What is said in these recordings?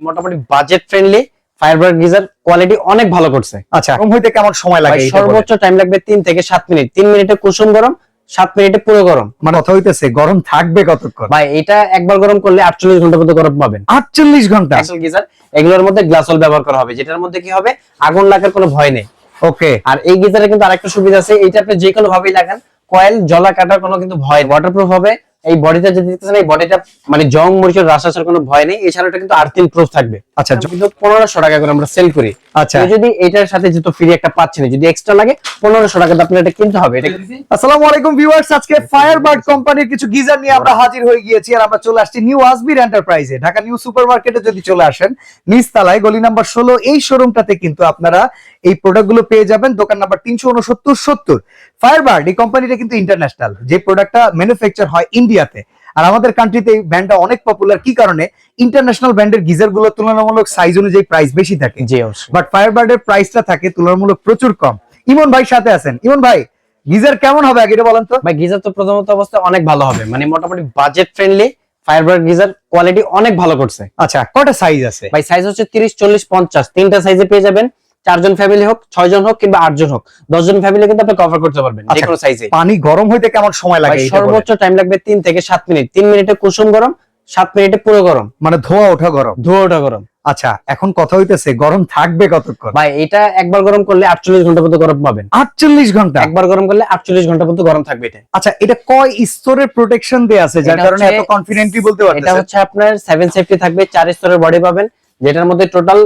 মোটামুটি budget friendly Firebird geyser quality অনেক ভালো করছে। আচ্ছা, কম হইতে কেমন সময় লাগে? সর্বোচ্চ টাইম লাগবে 3 থেকে 7 মিনিট। 3 মিনিটে কুসুম গরম, 7 মিনিটে পুরো গরম। মানে কথা হইতেছে গরম থাকবে কতক্ষণ? ভাই এটা একবার গরম করলে 48 ঘন্টা পর্যন্ত গরম পাবেন। 48 ঘন্টা? আসল গিজার এগুলোর মধ্যে গ্লাসল ব্যবহার করা হবে, যেটার মধ্যে কি হবে আগুন লাগার কোনো ভয় নেই। ওকে। আর এই গিজারে কিন্তু আরেকটা সুবিধা আছে, এইটা আপনি যে কোনো ভাবেই লাগান, কয়েল জ্বলা কাটার কোনো কিন্তু ভয়, ওয়াটারপ্রুফ হবে। এই বডিটা যদি দেখতেছেন, এই বডিটা মানে জং মরিচের রাস আসার কোনো ভয় নেই। এছাড়া এটা কিন্তু আর্থিং প্রুফ থাকবে। আচ্ছা, কিন্তু 1500 টাকা করে আমরা সেল করি। আচ্ছা, যদি এটার সাথে যেহেতু ফ্রি একটা পাচ্ছেন, যদি এক্সট্রা লাগে 1500 টাকা আপনি এটা কিনতে হবে। এটা আসসালামু আলাইকুম ভিউয়ার্স, আজকে ফায়ারবার্ড কোম্পানির কিছু গিজার নিয়ে আমরা হাজির হয়ে গিয়েছি। আর আমরা চলে আসছি নিউ আসবির এন্টারপ্রাইজে, ঢাকা নিউ সুপার মার্কেটে। যদি চলে আসেন নিচতলায় গলি নাম্বার 16, এই শোরুমটাতে কিন্তু আপনারা এই প্রোডাক্টগুলো পেয়ে যাবেন। দোকান নাম্বার 369-70। ফায়ারবার্ড এই কোম্পানিটা কিন্তু ইন্টারন্যাশনাল, যে প্রোডাক্টটা ম্যানুফ্যাকচার হয় ইন্ডিয়াতে। আর আমাদের কান্ট্রিতে এই ব্র্যান্ডটা অনেক পপুলার। কি কারণে? ইন্টারন্যাশনাল ব্র্যান্ডের গিজার গুলো তুলনামূলক সাইজ অনুযায়ী প্রাইস বেশি থাকে, বাট ফায়ারবার্ডের প্রাইসটা থাকে তুলনামূলক প্রচুর কম। ইমন ভাই সাথে আছেন। ইমন ভাই, গিজার কেমন হবে আগে এটা বলেন তো? ভাই গিজার তো প্রথমত অবস্থায় অনেক ভালো হবে, মানে মোটামুটি budget friendly Firebird geyser quality অনেক ভালো করছে। আচ্ছা, কয়টা সাইজ আছে ভাই? সাইজ হচ্ছে 30, 40, 50, তিনটা সাইজে পেয়ে যাবেন। 4 জন ফ্যামিলি হোক, 6 জন হোক কিংবা 8 জন হোক, 10 জন ফ্যামিলি কিন্তু আপনি কভার করতে পারবেন যে কোনো সাইজে। পানি গরম হইতে কেমন সময় লাগে? সর্বোচ্চ টাইম লাগবে 3 থেকে 7 মিনিট। 3 মিনিটে কুসুম গরম, 7 মিনিটে পুরো গরম, মানে ধোয়া ওঠা গরম। ধোয়া ওঠা গরম। আচ্ছা, এখন কথা হইতেছে গরম থাকবে কতক্ষণ? ভাই এটা একবার গরম করলে 48 ঘন্টা পর্যন্ত গরম পাবেন। 48 ঘন্টা? একবার গরম করলে 48 ঘন্টা পর্যন্ত গরম থাকবে এটা। আচ্ছা, এটা কয় স্তরের প্রোটেকশন দেয়া আছে যার কারণে এত কনফিডেন্টলি বলতে পারতেছেন? এটা হচ্ছে আপনার 7 সেফটি থাকবে, 4 স্তরের বডি পাবেন, যেটার মধ্যে টোটাল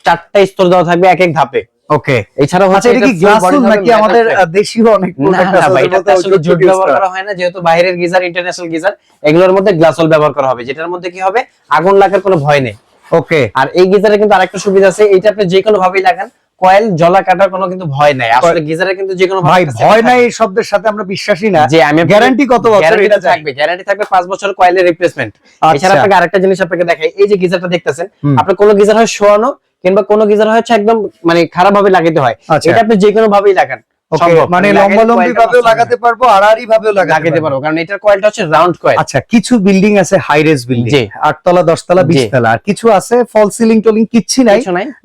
4টা স্তর দেওয়া থাকবে এক এক ধাপে। ওকে। এছাড়া হচ্ছে এটা কি গ্লাসুল নাকি আমাদের দেশীয় অনেক প্রোডাক্ট আছে? ভাই এটা আসলে জুট ব্যবহার করা হয় না, যেহেতু বাইরের গিজার ইন্টারন্যাশনাল গিজার, এগুলোর মধ্যে গ্লাসল ব্যবহার করা হবে, যেটার মধ্যে কি হবে আগুন লাগার কোনো ভয় নেই। ওকে। আর এই গিজারে কিন্তু আরেকটা সুবিধা আছে, এটা আপনি যে কোনো ভাবেই লাগান, কয়েল জ্বলা কাটার কোনো কিন্তু ভয় নাই। আসলে গিজারে কিন্তু যে কোনো ভাই ভয় নাই এই শব্দের সাথে আমরা বিশ্বাসী না। যে আমি গ্যারান্টি কত বছর এটা থাকবে? গ্যারান্টি থাকবে 5 বছর কয়েলের রিপ্লেসমেন্ট। এছাড়া আপনাকে আরেকটা জিনিস আপনাকে দেখাই, এই যে গিজারটা দেখতেছেন, আপনি কোন গিজার হয় শোয়ানো কিংবা কোন গিজার হচ্ছে একদম মানে খারাপ ভাবে লাগাতে হয়, এটা আপনি যে কোনো ভাবেই লাগান সম্ভব। মানে লম্বালম্বি ভাবেও লাগাতে পারবো, আড়াআড়ি ভাবেও লাগাতে পারবো, কারণ এটার কয়েলটা হচ্ছে রাউন্ড কয়েল। আচ্ছা, কিছু বিল্ডিং আছে হাই রেজ বিল্ডিং, 8 তলা 10 তলা 20 তলা, আর কিছু আছে ফল সিলিং টোলিং কিচ্ছু নাই,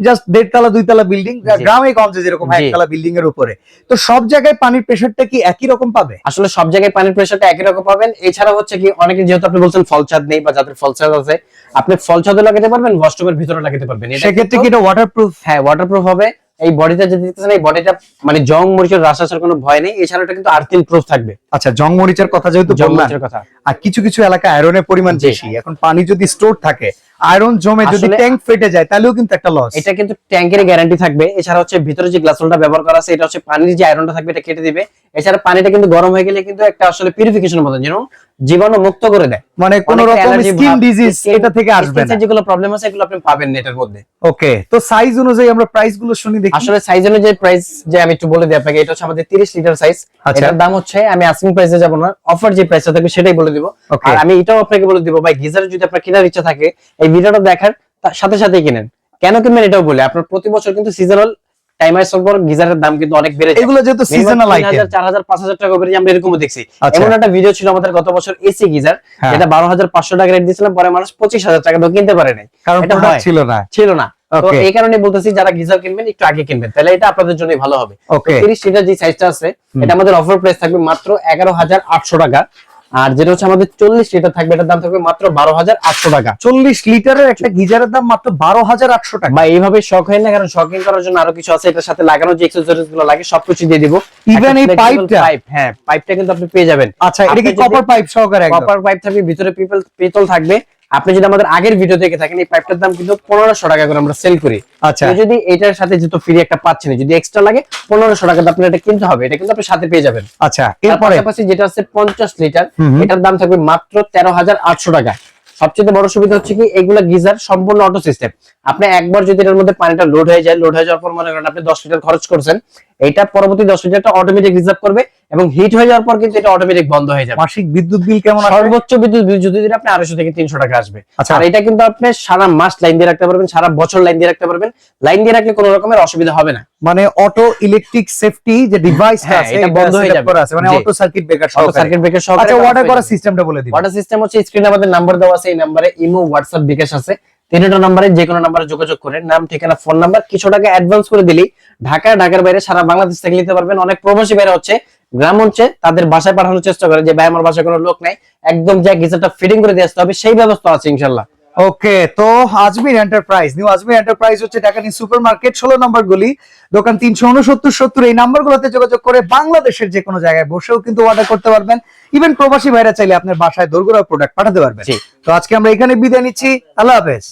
জাস্ট 1.5 তলা 2 তলা বিল্ডিং, গ্রামে গঞ্জে যেরকম 1 তলা বিল্ডিং এর উপরে। তো সব জায়গায় পানির প্রেসারটা কি একই রকম পাবে? আসলে সব জায়গায় পানির প্রেসারটা একই রকম পাবেন। এছাড়া হচ্ছে কি অনেকে, যেহেতু আপনি বলছেন ফল ছাদ নেই বা যাদের ফল ছাদ আছে, আপনি ফল ছাদে লাগাতে পারবেন, ওয়াশরুমের ভিতরে লাগাতে পারবেন। সেক্ষেত্রে কি এটা ওয়াটারপ্রুফ? হ্যাঁ, ওয়াটারপ্রুফ হবে। এই বডিটা যদি দেখতেছেন, এই বডিটা মানে জং মরিচের রাস আসার কোনো ভয় নেই। এছাড়া এটা কিন্তু আর্থিং প্রুফ থাকবে। আচ্ছা, জং মরিচের কথা যেহেতু বললাম, আর কিছু কিছু এলাকায় আয়রনের পরিমাণ বেশি, এখন পানি যদি স্টোর থাকে, আয়রন জমে যদি ট্যাঙ্ক ফেটে যায় তাহলেও কিন্তু একটা লস। এটা কিন্তু ট্যাঙ্কের গ্যারান্টি থাকবে। এছাড়া হচ্ছে ভিতরে যে গ্লাসলটা ব্যবহার করা আছে, এটা হচ্ছে পানির যে আয়রনটা থাকবে এটা কেটে দিবে। এছাড়া পানিটা কিন্তু গরম হয়ে গেলে কিন্তু একটা আসলে পিউরিফিকেশনের মতো, যেন জীবাণু মুক্ত করে দেয়, মানে কোন রকম স্কিন ডিজিজ এটা থেকে আসবে না। যেগুলো প্রবলেম আছে এগুলো আপনি পাবেন না এটার মধ্যে। ওকে। তো সাইজ অনুযায়ী আমরা প্রাইস গুলো শুনি দেখি। আসলে সাইজ অনুযায়ী প্রাইস যে আমি একটু বলে দিই আপনাকে, এটা হচ্ছে আমাদের 30 লিটার সাইজ। এটার দাম হচ্ছে, আমি আস্কিং প্রাইসে যাব না, অফার যে প্রাইসটা থাকবে সেটাই বলে দিব। আর আমি এটাও আপনাকে বলে দিব, ভাই গিজার যদি আপনার কেনার ইচ্ছা থাকে, এই ভিডিওটা দেখার সাথে সাথে কিনেন। কেন কিনবেন এটাও বলে, আপনার প্রতি বছর কিন্তু সিজনাল টাইমার সলভর গিজারের দাম কিন্তু অনেক বেড়ে যায়। এগুলো যেহেতু সিজনাল আইটেম 3000, 4000, 5000 টাকা করে আমরা এরকমও দেখছি। এমন একটা ভিডিও ছিল আমাদের গত বছর, এসি গিজার, যেটা 12500 টাকা রেট দিয়েছিলাম, পরে মানুষ 25000 টাকা দিয়ে কিনতে পারে নাই, কারণ প্রোডাক্ট ছিল না। তো এই কারণে বলতেছি, যারা গিজার কিনবেন একটু আগে কিনবেন, তাহলে এটা আপনাদের জন্যই ভালো হবে। 30 লিটার যে সাইজটা আছে, এটা আমাদের অফার প্রাইস থাকবে মাত্র 11800 টাকা। আর যেটা হচ্ছে আমাদের 40 লিটার থাকবে, এটার দাম থাকবে মাত্র 12800 টাকা। 40 লিটারের একটা গিজারের দাম মাত্র 12800 টাকা। ভাই এইভাবে শখ হয় না, কারণ শখিং করার জন্য আরো কিছু আছে, এটার সাথে লাগানো যে অ্যাকসেসরিজ গুলো লাগে সবকিছু দিয়ে দিব। ইভেন এই পাইপটা, হ্যাঁ পাইপটা কিন্তু আপনি পেয়ে যাবেন। আচ্ছা, এটা কি কপার পাইপ সহকারে? কপার পাইপ থাকবে, ভিতরে পিতল থাকবে। আপনি যদি আমাদের আগের ভিডিও দেখে থাকেন, এই পাইপটার দাম কিন্তু 1500 টাকা করে আমরা সেল করি। আচ্ছা, যদি এটার সাথে যেহেতু ফ্রি একটা পাচ্ছেন, যদি এক্সট্রা লাগে 1500 টাকা আপনি এটা কিনতে হবে, এটা কিন্তু আপনি সাথে পেয়ে যাবেন। আচ্ছা, এরপরে যেটা আছে 50 লিটার, এটার দাম থাকবে মাত্র 13800 টাকা। সবচেয়ে বড় সুবিধা হচ্ছে কি, এগুলা গিজার সম্পূর্ণ অটো সিস্টেম। আপনি একবার যদি এর মধ্যে পানিটা লোড হয়ে যাওয়ার পর মনে করেন আপনি 10 লিটার খরচ করছেন, এটা পরবর্তী 10 লিটারটা অটোমেটিক রিজার্ভ করবে, এবং হিট হয়ে যাওয়ার পর কিন্তু এটা অটোমেটিক বন্ধ হয়ে যাবে। মাসিক বিদ্যুৎ বিল কেমন আসবে? সর্বোচ্চ বিদ্যুৎ বিল যদি আপনি 250 থেকে 300 টাকা আসবে। আর এটা কিন্তু আপনি সারা মাস লাইন দিয়ে রাখতে পারবেন, সারা বছর লাইন দিয়ে রাখতে পারবেন। লাইন দিয়ে রাখলে কোনো রকমের অসুবিধা হবে না। মানে অটো ইলেকট্রিক সেফটি যে ডিভাইসটা আছে, এটা বন্ধ হয়ে যাবে, মানে অটো সার্কিট ব্রেকার সহ। আচ্ছা, ওয়াটার করার সিস্টেমটা বলে দিন। ওয়াটার সিস্টেম হচ্ছে, স্ক্রিনে আমাদের নাম্বার দেওয়া আছে, এই নম্বরে ইমো, হোয়াটসঅ্যাপ, বিকাশ আছে, তিনটা নাম্বারে যে কোনো নাম্বারে যোগাযোগ করে নাম ঠিকানা ফোন নাম্বার কিছু টাকা অ্যাডভান্স করে দিলেই ঢাকার বাইরে সারা বাংলাদেশ থেকে নিতে পারবেন। অনেক প্রবাসী ভাইরা হচ্ছে গ্রাম অঞ্চলে তাদের বাসায় পাঠানোর চেষ্টা করে যে ভাই আমার বাসায় কোনো লোক নাই, একদম যে গিজারটা ফিটিং করে দিয়ে আসতে হবে, সেই ব্যবস্থা আছে ইনশাআল্লাহ। ওকে, তো Ajmer enterprise, new Ajmer enterprise হচ্ছে ঢাকা নিউ সুপার মার্কেট 16 নম্বর গলি, দোকান 369-70 এই নাম্বারগুলোতে যোগাযোগ করে বাংলাদেশের যে কোনো জায়গায় বসেও কিন্তু অর্ডার করতে পারবেন। ইভেন প্রবাসী ভাইরা চাইলে আপনার বাসায় দোরগোড়া প্রোডাক্ট পাঠাতে পারবেন। তো আজকে আমরা এখানে বিদায় নিচ্ছি, আল্লাহ হাফেজ।